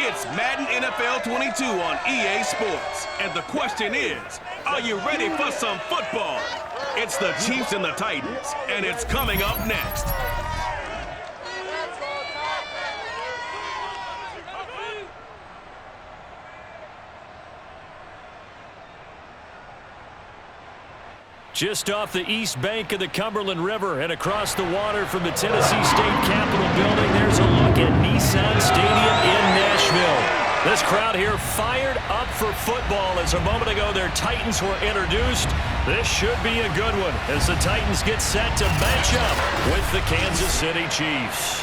It's Madden NFL 22 on EA Sports. And the question is, are you ready for some football? It's the Chiefs and the Titans, and it's coming up next. Just off the east bank of the Cumberland River and across the water from the Tennessee State Capitol building, there's a look at Nissan Stadium in Nashville. This crowd here fired up for football as a moment ago their Titans were introduced. This should be a good one as the Titans get set to match up with the Kansas City Chiefs.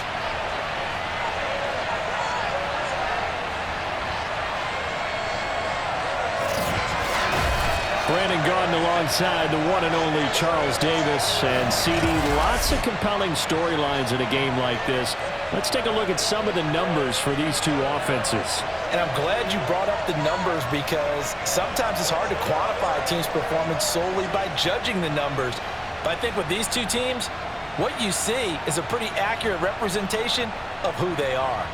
Brandon Gaudin alongside the one and only Charles Davis. And CD, lots of compelling storylines in a game like this. Let's take a look at some of the numbers for these two offenses. And I'm glad you brought up the numbers because sometimes it's hard to quantify a team's performance solely by judging the numbers. But I think with these two teams, what you see is a pretty accurate representation of who they are.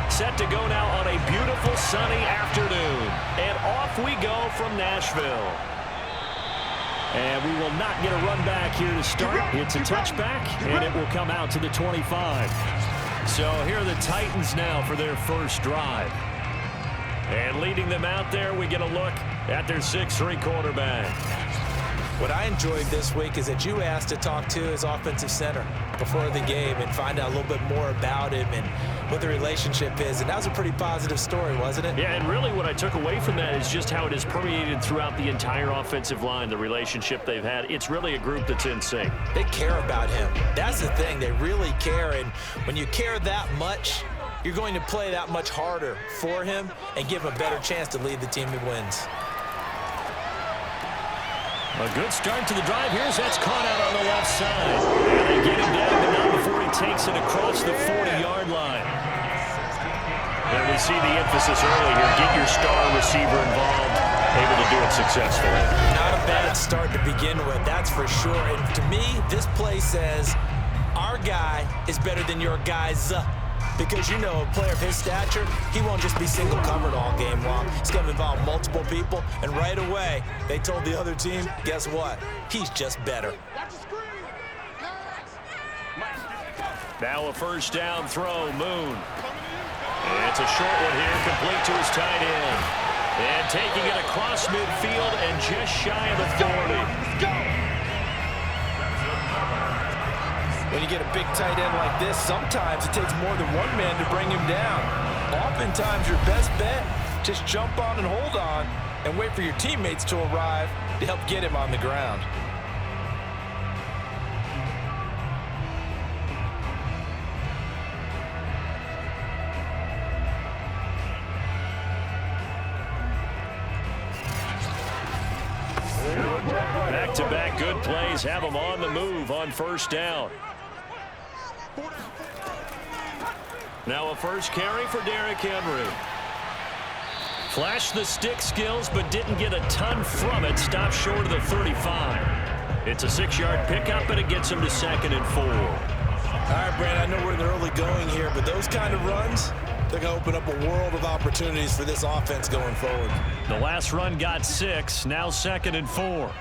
Set to go now on a beautiful sunny afternoon. And off we go from Nashville. And we will not get a run back here to start. It's a touchback, and it will come out to the 25. So here are the Titans now for their first drive. And leading them out there, we get a look at their 6'3" quarterback. What I enjoyed this week is that you asked to talk to his offensive center before the game and find out a little bit more about him and what the relationship is. And that was a pretty positive story, wasn't it? Yeah, and really what I took away from that is just how it has permeated throughout the entire offensive line, the relationship they've had. It's really a group that's in sync. They care about him. That's the thing. They really care. And when you care that much, you're going to play that much harder for him and give him a better chance to lead the team to wins. A good start to the drive. Here's that's caught out on the left side. And they get him down, but not before he takes it across the 40-yard line. And we see the emphasis early here. Get your star receiver involved. Able to do it successfully. Not a bad start to begin with, that's for sure. And to me, this play says our guy is better than your guy's. Because, you know, a player of his stature, he won't just be single covered all game long. He's going to involve multiple people, and right away, they told the other team, guess what? He's just better. Now a first down throw, Moon. And it's a short one here, complete to his tight end. And taking it across midfield and just shy of the 40. When you get a big tight end like this, sometimes it takes more than one man to bring him down. Oftentimes, your best bet, just jump on and hold on and wait for your teammates to arrive to help get him on the ground. Back-to-back good plays have them on the move on first down. Now a first carry for Derrick Henry. Flashed the stick skills, but didn't get a ton from it. Stopped short of the 35. It's a 6-yard pickup, and it gets him to 2nd and 4. All right, Brad, I know we're in the early going here, but those kind of runs, they're going to open up a world of opportunities for this offense going forward. The last run got 6, now 2nd and 4.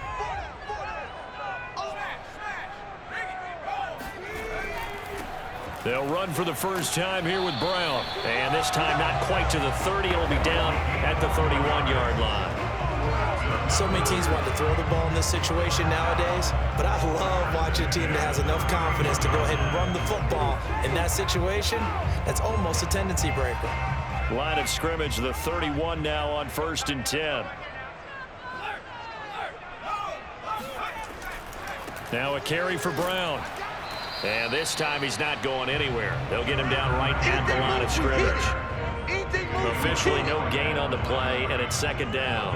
They'll run for the first time here with Brown. And this time not quite to the 30. It'll be down at the 31-yard line. So many teams want to throw the ball in this situation nowadays, but I love watching a team that has enough confidence to go ahead and run the football in that situation. That's almost a tendency breaker. Line of scrimmage, the 31 now on 1st and 10. Now a carry for Brown. And this time he's not going anywhere. They'll get him down right at the line of scrimmage. Officially no gain on the play, and it's 2nd down.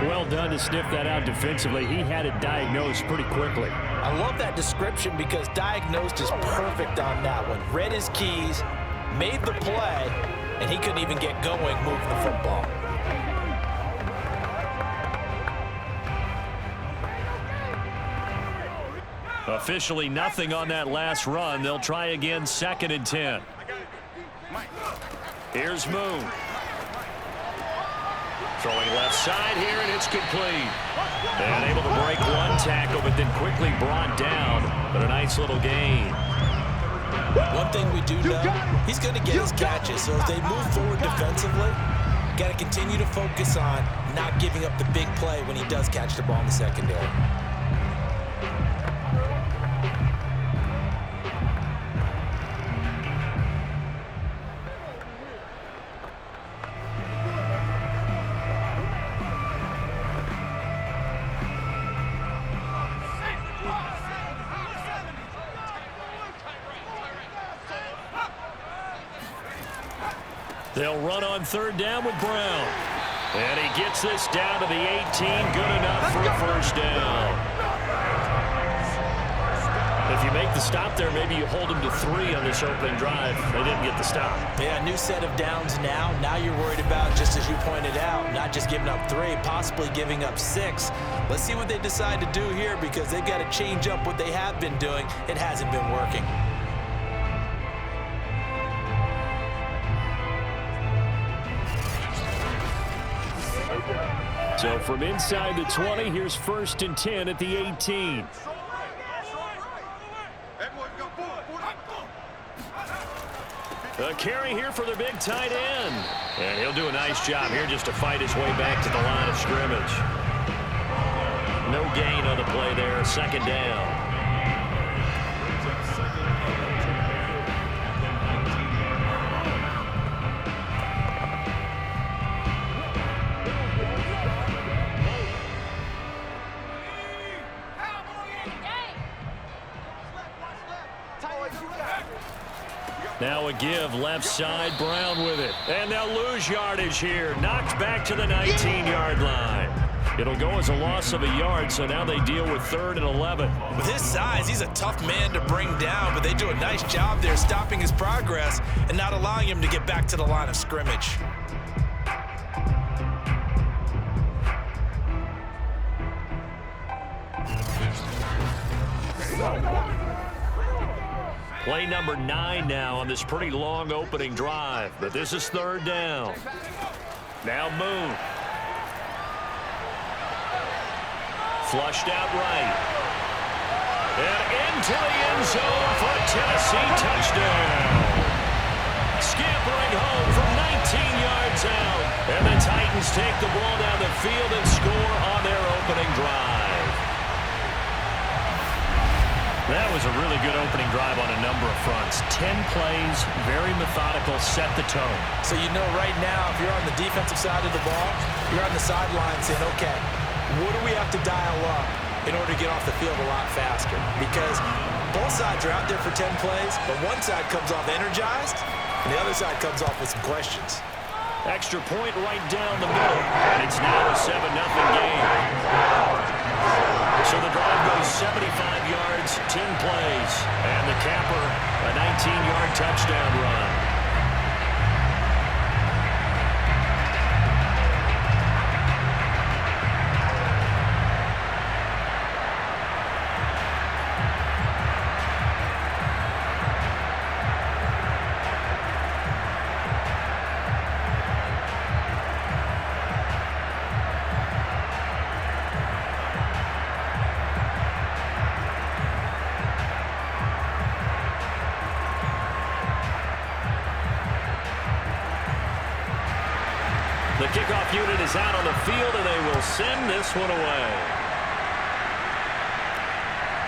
Well done to sniff that out defensively. He had it diagnosed pretty quickly. I love that description because diagnosed is perfect on that one. Read his keys, made the play, and he couldn't even get going moving the football. Officially nothing on that last run. They'll try again, 2nd and 10. Here's Moon. Throwing left side here, and it's complete. And able to break one tackle, but then quickly brought down. But a nice little gain. One thing we do know, he's going to get his catches. So as they move forward defensively, got to continue to focus on not giving up the big play when he does catch the ball in the secondary. They'll run on 3rd down with Brown. And he gets this down to the 18. Good enough for a 1st down. If you make the stop there, maybe you hold him to 3 on this opening drive. They didn't get the stop. Yeah, new set of downs now. Now you're worried about, just as you pointed out, not just giving up 3, possibly giving up 6. Let's see what they decide to do here because they've got to change up what they have been doing. It hasn't been working. So from inside the 20, here's 1st and 10 at the 18. A carry here for the big tight end. And he'll do a nice job here just to fight his way back to the line of scrimmage. No gain on the play there, 2nd down. Now a give, left side, Brown with it. And they'll lose yardage here. Knocked back to the 19-yard line. It'll go as a loss of a yard, so now they deal with 3rd and 11. With his size, he's a tough man to bring down, but they do a nice job there stopping his progress and not allowing him to get back to the line of scrimmage. Play number 9 now on this pretty long opening drive, but this is 3rd down. Now Moon. Flushed out right. And into the end zone for a Tennessee touchdown. Scampering home from 19 yards out. And the Titans take the ball down the field and score on their opening drive. That was a really good opening drive on a number of fronts. 10 plays, very methodical, set the tone. So you know right now, if you're on the defensive side of the ball, you're on the sideline saying, okay, what do we have to dial up in order to get off the field a lot faster? Because both sides are out there for 10 plays, but one side comes off energized, and the other side comes off with some questions. Extra point right down the middle, and it's now a 7-0 game. So the drive goes 75 yards, 10 plays, and the capper, a 19-yard touchdown run. The kickoff unit is out on the field, and they will send this one away.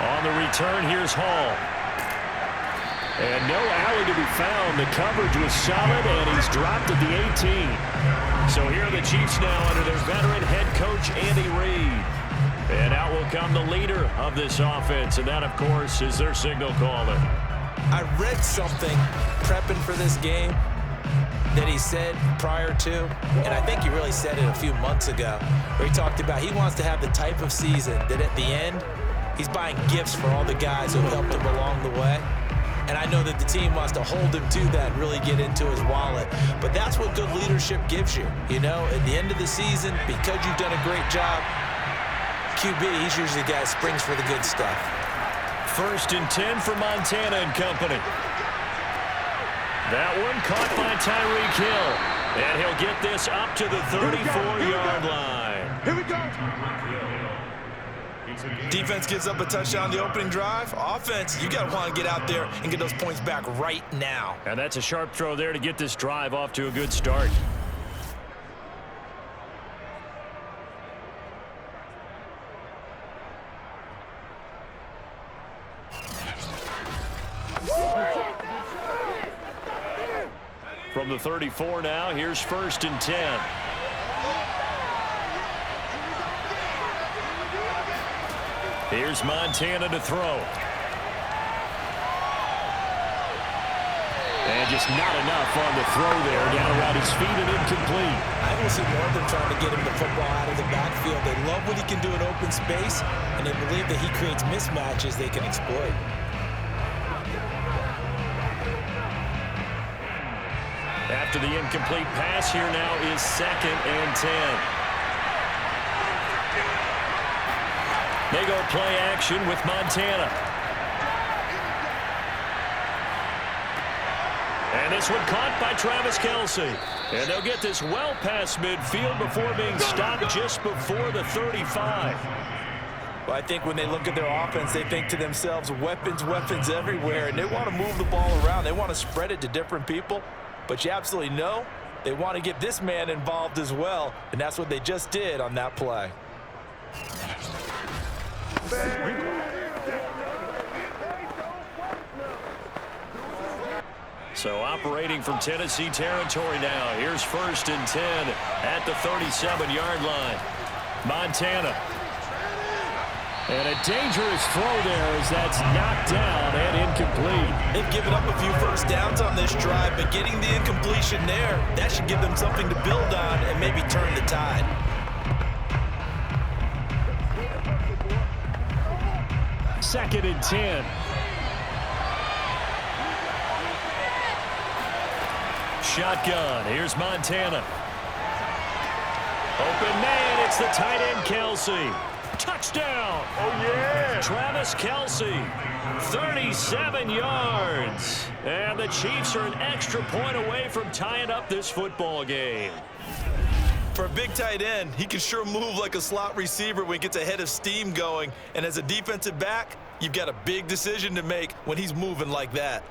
On the return, here's Hall. And no alley to be found. The coverage was solid, and he's dropped at the 18. So here are the Chiefs now under their veteran head coach, Andy Reid. And out will come the leader of this offense, and that, of course, is their signal caller. I read something prepping for this game that he said prior to, and I think he really said it a few months ago, where he talked about he wants to have the type of season that at the end, he's buying gifts for all the guys who helped him along the way. And I know that the team wants to hold him to that and really get into his wallet. But that's what good leadership gives you. You know, at the end of the season, because you've done a great job, QB, he's usually the guy that springs for the good stuff. 1st and 10 for Montana and company. That one caught by Tyreek Hill. And he'll get this up to the 34-yard line. Here we go. Defense gives up a touchdown the opening drive. Offense, you got to want to get out there and get those points back right now. And that's a sharp throw there to get this drive off to a good start. From the 34 now, here's 1st and 10. Here's Montana to throw. And just not enough on the throw there. Down around his feet and incomplete. I will see more of them trying to get him the football out of the backfield. They love what he can do in open space, and they believe that he creates mismatches they can exploit. After the incomplete pass, here now is 2nd and 10. They go play action with Montana. And this one caught by Travis Kelce. And they'll get this well past midfield before being stopped just before the 35. Well, I think when they look at their offense, they think to themselves, weapons, weapons everywhere, and they want to move the ball around. They want to spread it to different people. But you absolutely know they want to get this man involved as well, and that's what they just did on that play. So operating from Tennessee territory now. Here's 1st and 10 at the 37-yard line. Montana. And a dangerous throw there as that's knocked down and incomplete. They've given up a few first downs on this drive, but getting the incompletion there, that should give them something to build on and maybe turn the tide. Second and 10. Shotgun. Here's Montana. Open man. It's the tight end, Kelce. Touchdown. Oh, yeah. Travis Kelce. 37 yards. And the Chiefs are an extra point away from tying up this football game. For a big tight end, he can sure move like a slot receiver when he gets a head of steam going. And as a defensive back, you've got a big decision to make when he's moving like that.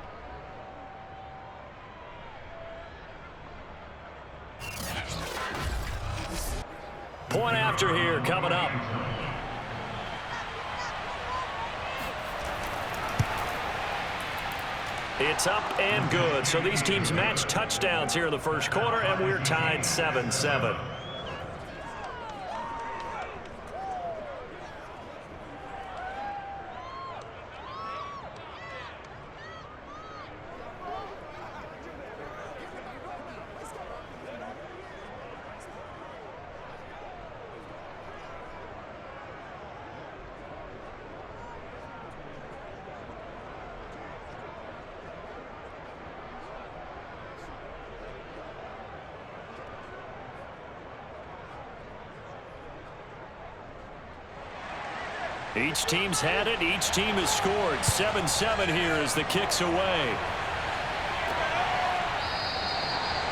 Point after here coming up. It's up and good. So these teams match touchdowns here in the first quarter, and we're tied 7-7. Each team's had it. Each team has scored. 7-7 here as the kick's away.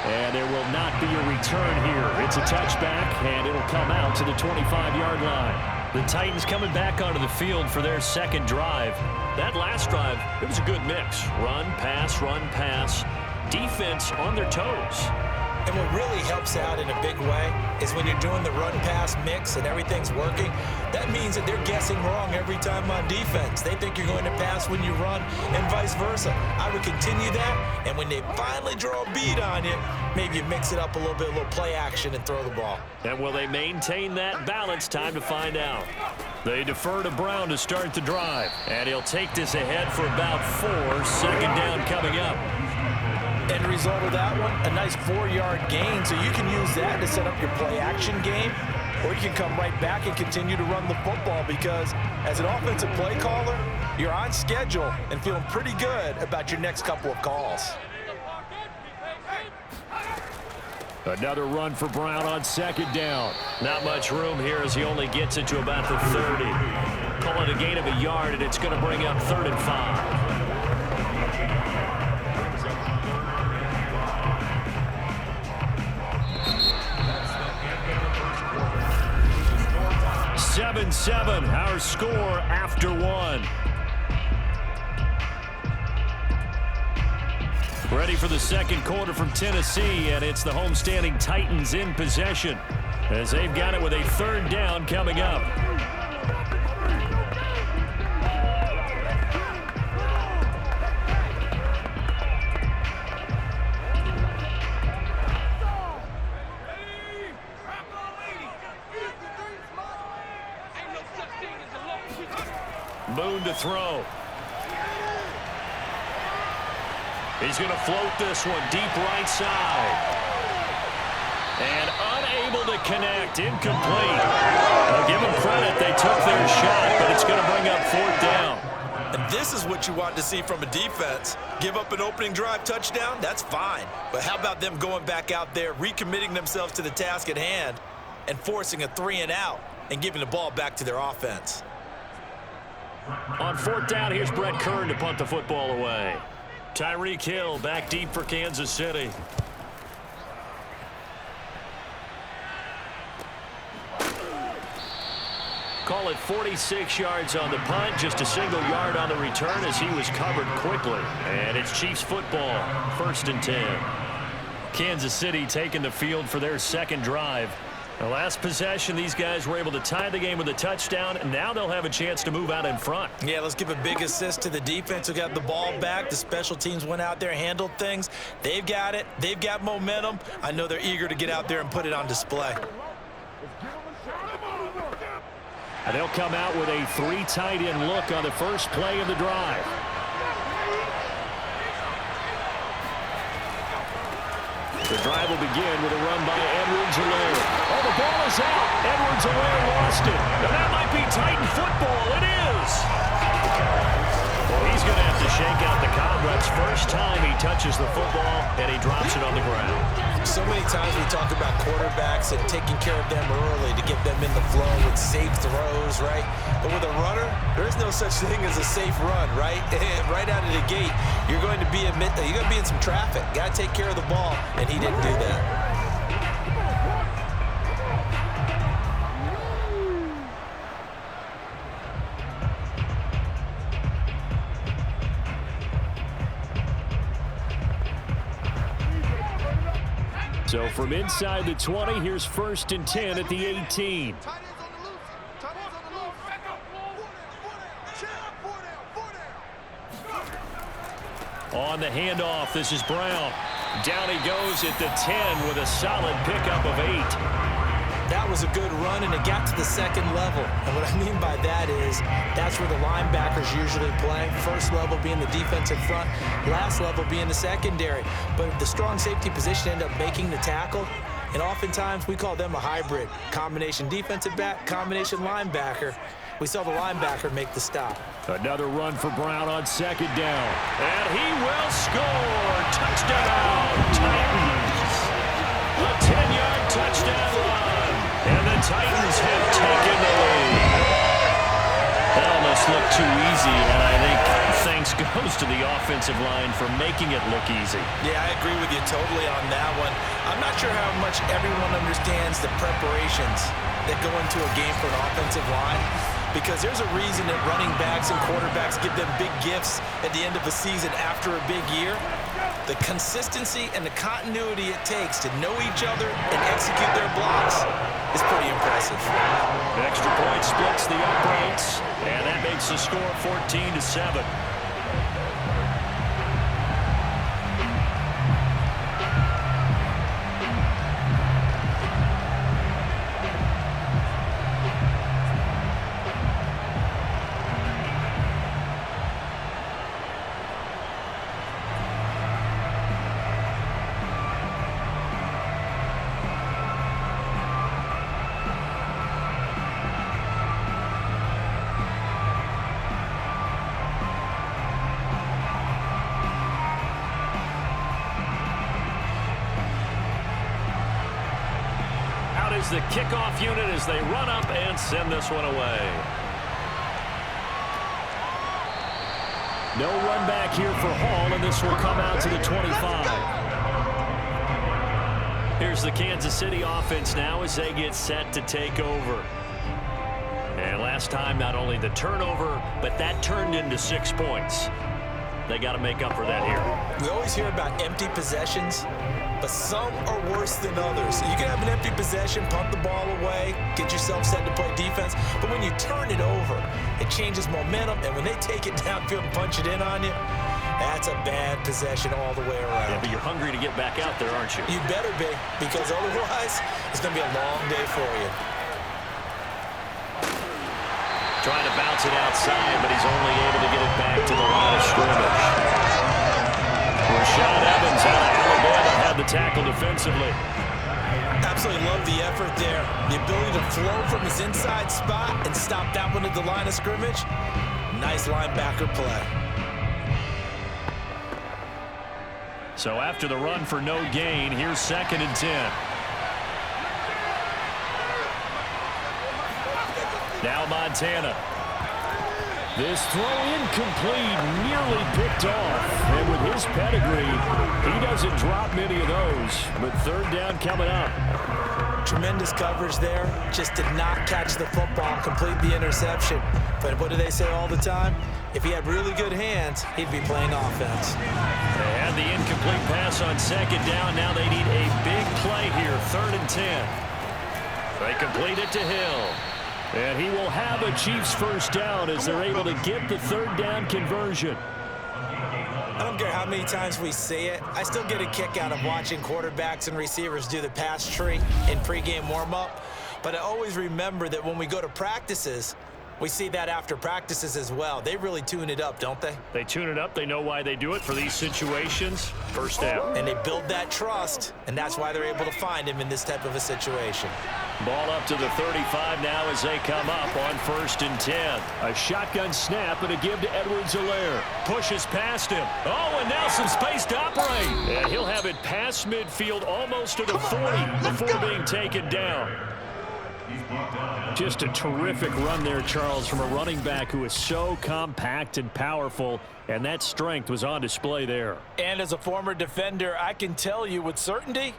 And there will not be a return here. It's a touchback, and it'll come out to the 25-yard line. The Titans coming back onto the field for their second drive. That last drive, it was a good mix. Run, pass, defense on their toes. And what really helps out in a big way is when you're doing the run-pass mix and everything's working, that means that they're guessing wrong every time on defense. They think you're going to pass when you run and vice versa. I would continue that, and when they finally draw a beat on you, maybe you mix it up a little bit, a little play action and throw the ball. And will they maintain that balance? Time to find out. They defer to Brown to start the drive, and he'll take this ahead for about 4. Second down coming up. End result of that one, a nice 4-yard gain, so you can use that to set up your play-action game, or you can come right back and continue to run the football because as an offensive play caller, you're on schedule and feeling pretty good about your next couple of calls. Another run for Brown on second down. Not much room here as he only gets it to about the 30. Call it a gain of a yard, and it's going to bring up 3rd and 5. 7-7, our score after 1. Ready for the second quarter from Tennessee, and it's the homestanding Titans in possession as they've got it with a 3rd down coming up. Boone to throw. He's going to float this one deep right side. And unable to connect. Incomplete. I'll give them credit. They took their shot, but it's going to bring up 4th down. And this is what you want to see from a defense. Give up an opening drive touchdown, that's fine. But how about them going back out there, recommitting themselves to the task at hand, and forcing a 3-and-out and giving the ball back to their offense. On 4th down, here's Brett Kern to punt the football away. Tyreek Hill back deep for Kansas City. Call it 46 yards on the punt, just a single yard on the return as he was covered quickly. And it's Chiefs football, 1st and 10. Kansas City taking the field for their second drive. The last possession, these guys were able to tie the game with a touchdown, and now they'll have a chance to move out in front. Yeah, let's give a big assist to the defense who got the ball back. The special teams went out there, handled things. They've got it. They've got momentum. I know they're eager to get out there and put it on display. And they'll come out with a 3 tight end look on the first play of the drive. The drive will begin with a run by Edwards-Helaire. Oh, the ball is out. Edwards-Helaire lost it. And that might be Titan football. It is. Well, he's going to have to shake out the cobwebs. First time he touches the football, and he drops it on the ground. So many times we talk about quarterbacks and taking care of them early to get them in the flow with safe throws, right? But with a runner, there is no such thing as a safe run, right? Right out of the gate, you're going to be in some traffic. Got to take care of the ball, and he didn't do that. So from inside the 20, here's 1st and 10 at the 18. On the handoff, this is Brown. Down he goes at the 10 with a solid pickup of 8. That was a good run, and it got to the second level. And what I mean by that is that's where the linebackers usually play. First level being the defensive front, last level being the secondary. But the strong safety position ended up making the tackle, and oftentimes we call them a hybrid. Combination defensive back, combination linebacker. We saw the linebacker make the stop. Another run for Brown on second down. And he will score. Touchdown, Titans. A 10-yard touchdown run. And the Titans have taken the lead. That almost looked too easy, and I think thanks goes to the offensive line for making it look easy. Yeah, I agree with you totally on that one. I'm not sure how much everyone understands the preparations that go into a game for an offensive line, because there's a reason that running backs and quarterbacks give them big gifts at the end of a season after a big year. The consistency and the continuity it takes to know each other and execute their blocks is pretty impressive. Extra point splits the uprights, and that makes the score 14-7. Is the kickoff unit as they run up and send this one away. No run back here for Hall, and this will come out to the 25. Here's the Kansas City offense now as they get set to take over. And last time, not only the turnover, but that turned into 6 points. They got to make up for that here. We always hear about empty possessions, but some are worse than others. You can have an empty possession, punt the ball away, get yourself set to play defense, but when you turn it over, it changes momentum, and when they take it downfield and punch it in on you, that's a bad possession all the way around. Yeah, but you're hungry to get back out there, aren't you? You better be, because otherwise, it's going to be a long day for you. Trying to bounce it outside, but he's only able to get it back to the line of scrimmage. Rashad Evans out of Alabama had the tackle defensively. Absolutely love the effort there. The ability to flow from his inside spot and stop that one at the line of scrimmage. Nice linebacker play. So after the run for no gain, here's 2nd and 10. Now Montana. This throw incomplete, nearly picked off. And with his pedigree, he doesn't drop many of those. But 3rd down coming up. Tremendous coverage there. Just did not catch the football and complete the interception. But what do they say all the time? If he had really good hands, he'd be playing offense. They had the incomplete pass on 2nd down. Now they need a big play here, 3rd and 10. They complete it to Hill. And he will have a Chiefs 1st down as they're able to get the 3rd down conversion. I don't care how many times we see it. I still get a kick out of watching quarterbacks and receivers do the pass tree in pregame warm-up. But I always remember that when we go to practices, we see that after practices as well. They really tune it up, don't they? They tune it up. They know why they do it for these situations. 1st down. And they build that trust, and that's why they're able to find him in this type of a situation. Ball up to the 35 now as they come up on 1st and 10. A shotgun snap and a give to Edwards-Helaire. Pushes past him. Oh, and now some space to operate. And he'll have it past midfield almost to the 40 before being taken down. Just a terrific run there, Charles, from a running back who is so compact and powerful, and that strength was on display there. And as a former defender, I can tell you with certainty,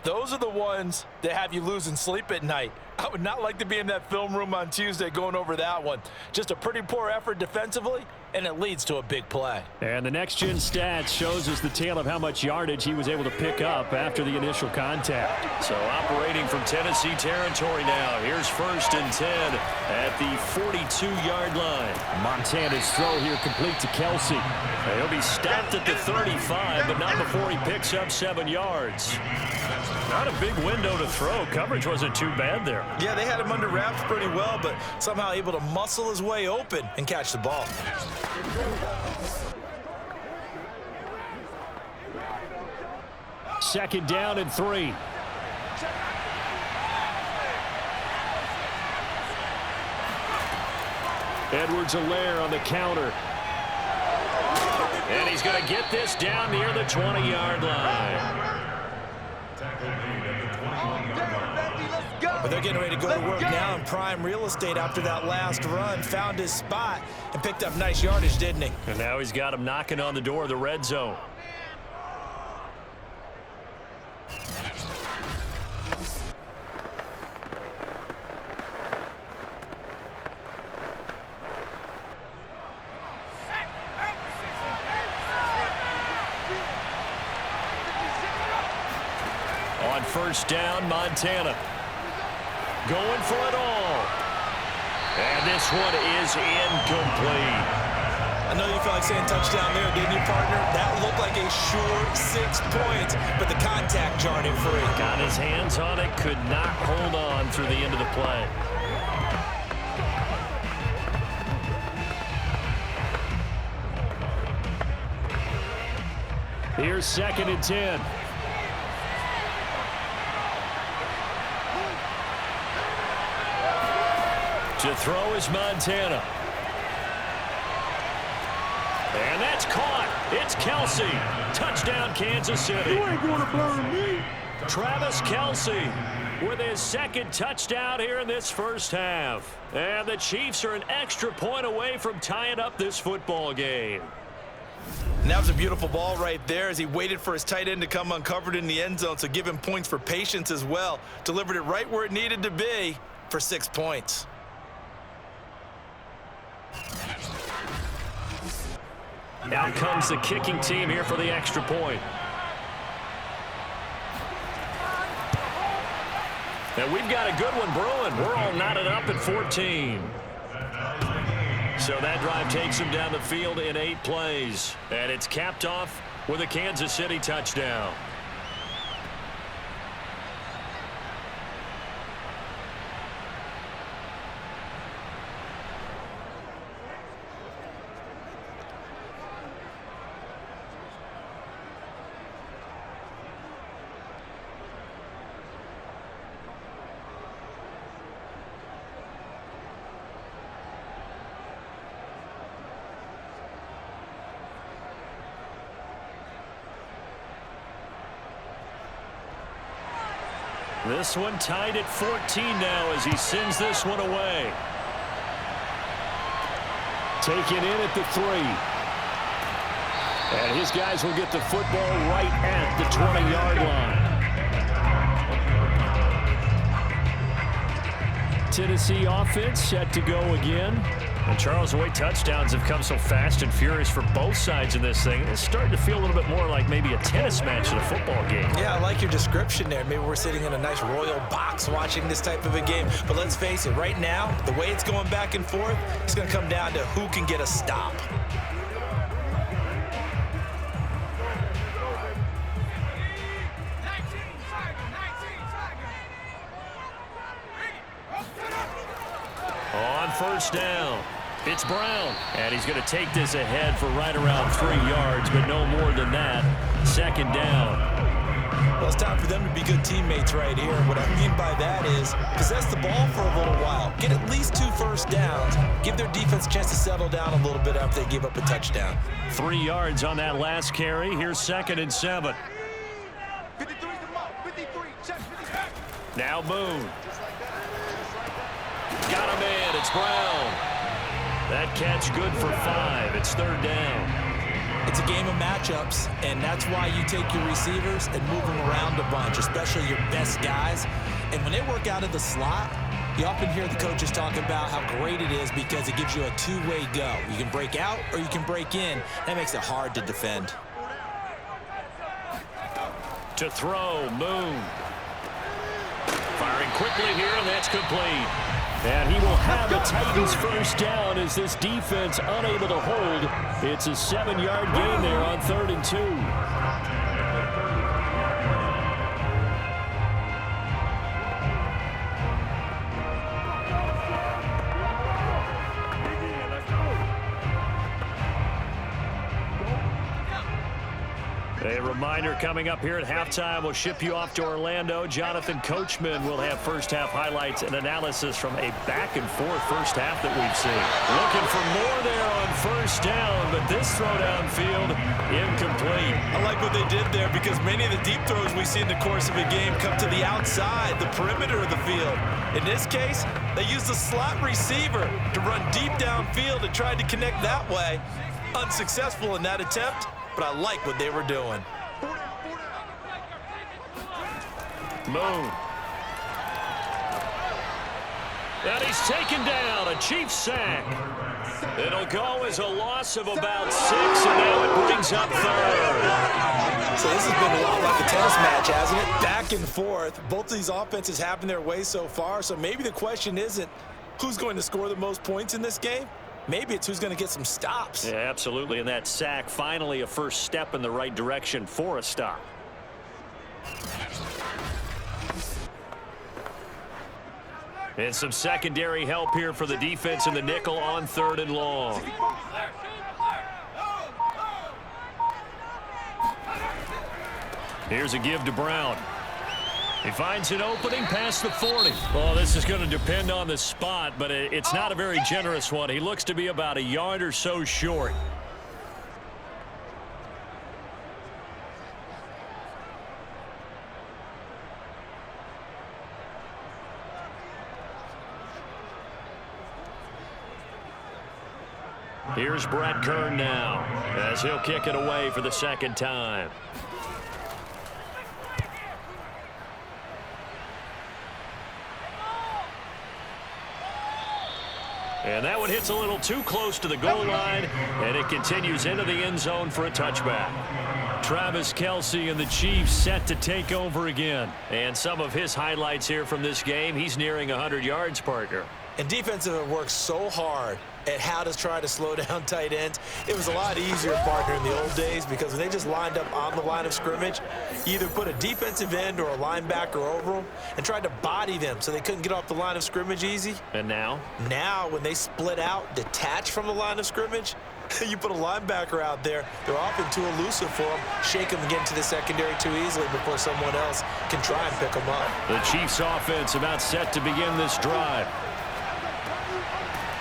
those are the ones that have you losing sleep at night. I would not like to be in that film room on Tuesday going over that one. Just a pretty poor effort defensively, and it leads to a big play. And the next-gen stats shows us the tale of how much yardage he was able to pick up after the initial contact. So operating from Tennessee territory now. Here's 1st and 10 at the 42-yard line. Montana's throw here complete to Kelsey. He'll be stopped at the 35, but not before he picks up 7 yards. Not a big window to throw. Coverage wasn't too bad there. Yeah, they had him under wraps pretty well, but somehow able to muscle his way open and catch the ball. Second down and 3. Edwards-Helaire on the counter. And he's going to get this down near the 20-yard line. But they're getting ready to go to work now in prime real estate after that last run. Found his spot and picked up nice yardage, didn't he? And now he's got him knocking on the door of the red zone. first down, Montana. Going for it all. And this one is incomplete. I know you felt like saying touchdown there, didn't you, partner? That looked like a sure 6 points, but the contact jarred him free. Got his hands on it, could not hold on through the end of the play. Here's 2nd and 10. To throw is Montana. And that's caught. It's Kelce. Touchdown, Kansas City. You ain't going to burn me. Travis Kelce with his 2nd touchdown here in this first half. And the Chiefs are an extra point away from tying up this football game. And that was a beautiful ball right there as he waited for his tight end to come uncovered in the end zone, so give him points for patience as well. Delivered it right where it needed to be for 6 points. Out comes the kicking team here for the extra point. And we've got a good one brewing. We're all knotted up at 14. So that drive takes him down the field in 8 plays. And it's capped off with a Kansas City touchdown. This one tied at 14 now as he sends this one away. Taken in at the 3. And his guys will get the football right at the 20-yard line. Tennessee offense set to go again. And Charles, the way touchdowns have come so fast and furious for both sides in this thing, it's starting to feel a little bit more like maybe a tennis match than a football game. Yeah, I like your description there. Maybe we're sitting in a nice royal box watching this type of a game. But let's face it, right now, the way it's going back and forth, it's going to come down to who can get a stop. On first down, it's Brown. And he's going to take this ahead for right around 3 yards, but no more than that. 2nd down. Well, it's time for them to be good teammates right here. What I mean by that is possess the ball for a little while. Get at least 2 first downs. Give their defense a chance to settle down a little bit after they give up a touchdown. 3 yards on that last carry. Here's 2nd and 7. Now Boone. Got him in. It's Brown. That catch good for 5. It's 3rd down. It's a game of matchups, and that's why you take your receivers and move them around a bunch, especially your best guys. And when they work out of the slot, you often hear the coaches talk about how great it is because it gives you a two-way go. You can break out or you can break in. That makes it hard to defend. To throw, Moon. Firing quickly here, and that's complete. And he will have a Titans first down as this defense unable to hold. It's a 7-yard gain there on 3rd and 2. A reminder coming up here at halftime, we'll ship you off to Orlando. Jonathan Coachman will have first-half highlights and analysis from a back-and-forth first half that we've seen. Looking for more there on first down, but this throw downfield incomplete. I like what they did there because many of the deep throws we see in the course of a game come to the outside, the perimeter of the field. In this case, they used the slot receiver to run deep downfield and tried to connect that way. Unsuccessful in that attempt, but I like what they were doing. Moon. And he's taken down, a Chiefs sack. It'll go as a loss of about 6, and now it brings up third. So this has been a lot like a tennis match, hasn't it? Back and forth. Both of these offenses having their way so far, so maybe the question isn't who's going to score the most points in this game. Maybe it's who's going to get some stops. Yeah, absolutely, and that sack finally a first step in the right direction for a stop. And some secondary help here for the defense in the nickel on 3rd and long. Here's a give to Brown. He finds an opening past the 40. Well, this is going to depend on the spot, but it's not a very generous one. He looks to be about a yard or so short. Here's Brett Kern now, as he'll kick it away for the second time. And that one hits a little too close to the goal line, and it continues into the end zone for a touchback. Travis Kelce and the Chiefs set to take over again. And some of his highlights here from this game, he's nearing 100 yards, partner. And defensive have worked so hard at how to try to slow down tight ends. It was a lot easier, partner, in the old days because when they just lined up on the line of scrimmage, you either put a defensive end or a linebacker over them and tried to body them so they couldn't get off the line of scrimmage easy. And now? Now, when they split out, detach from the line of scrimmage, you put a linebacker out there, they're often too elusive for them. Shake them and get into the secondary too easily before someone else can try and pick them up. The Chiefs offense about set to begin this drive.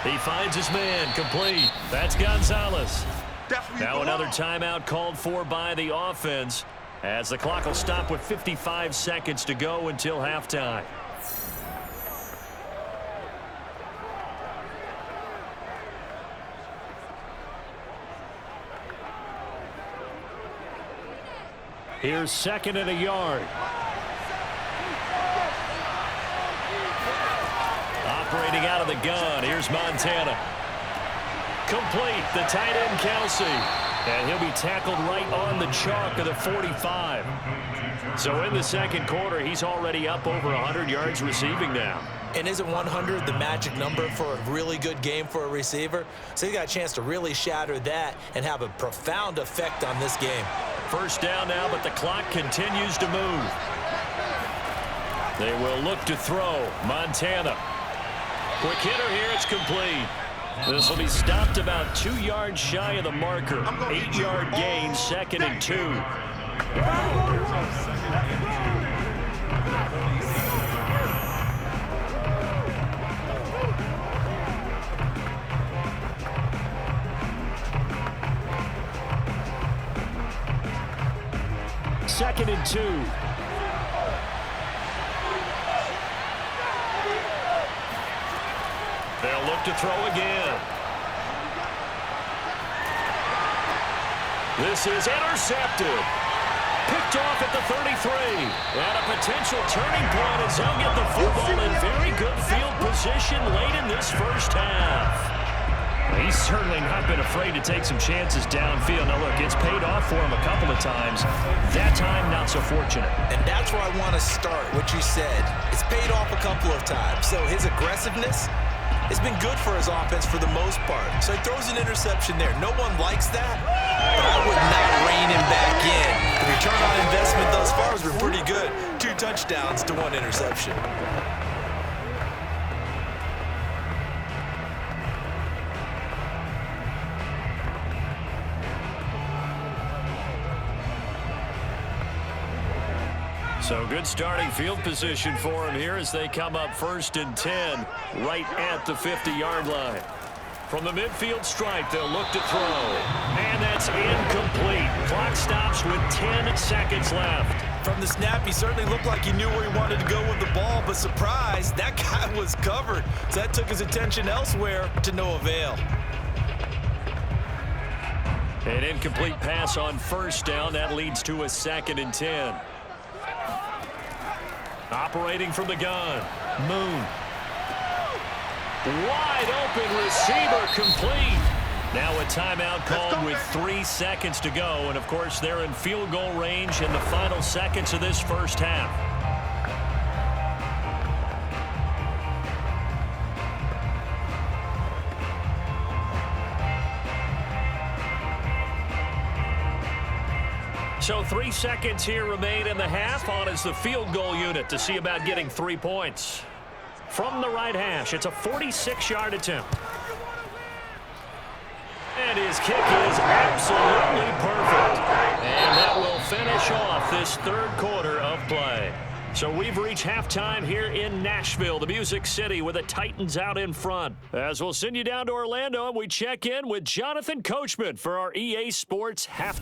He finds his man, complete. That's Gonzalez. Now another timeout called for by the offense as the clock will stop with 55 seconds to go until halftime. Here's 2nd and a yard. Operating out of the gun. Here's Montana. Complete. The tight end, Kelce. And he'll be tackled right on the chalk of the 45. So in the second quarter, he's already up over 100 yards receiving now. And isn't 100 the magic number for a really good game for a receiver? So he got a chance to really shatter that and have a profound effect on this game. First down now, but the clock continues to move. They will look to throw. Montana. Quick hitter here, it's complete. This will be stopped about 2 yards shy of the marker. 8-yard gain, 2nd and 2. Second and 2. They'll look to throw again. This is intercepted. Picked off at the 33. And a potential turning point as they'll get the football in very good field position late in this first half. He's certainly not been afraid to take some chances downfield. Now, look, it's paid off for him a couple of times. That time, not so fortunate. And that's where I want to start, what you said. It's paid off a couple of times. So his aggressiveness has been good for his offense for the most part. So he throws an interception there. No one likes that, but I would not rein him back in. The return on investment thus far has been pretty good. 2 touchdowns to 1 interception. So good starting field position for him here as they come up 1st and 10 right at the 50-yard line. From the midfield stripe, they'll look to throw. And that's incomplete. Clock stops with 10 seconds left. From the snap, he certainly looked like he knew where he wanted to go with the ball, but surprise, that guy was covered. So that took his attention elsewhere to no avail. An incomplete pass on 1st down. That leads to a 2nd and 10. Operating from the gun, Moon. Wide open receiver complete. Now a timeout called with 3 seconds to go. And, of course, they're in field goal range in the final seconds of this first half. So 3 seconds here remain in the half. On is the field goal unit to see about getting 3 points. From the right hash, it's a 46-yard attempt. And his kick is absolutely perfect. And that will finish off this third quarter of play. So we've reached halftime here in Nashville, the Music City, with the Titans out in front. As we'll send you down to Orlando, and we check in with Jonathan Coachman for our EA Sports half.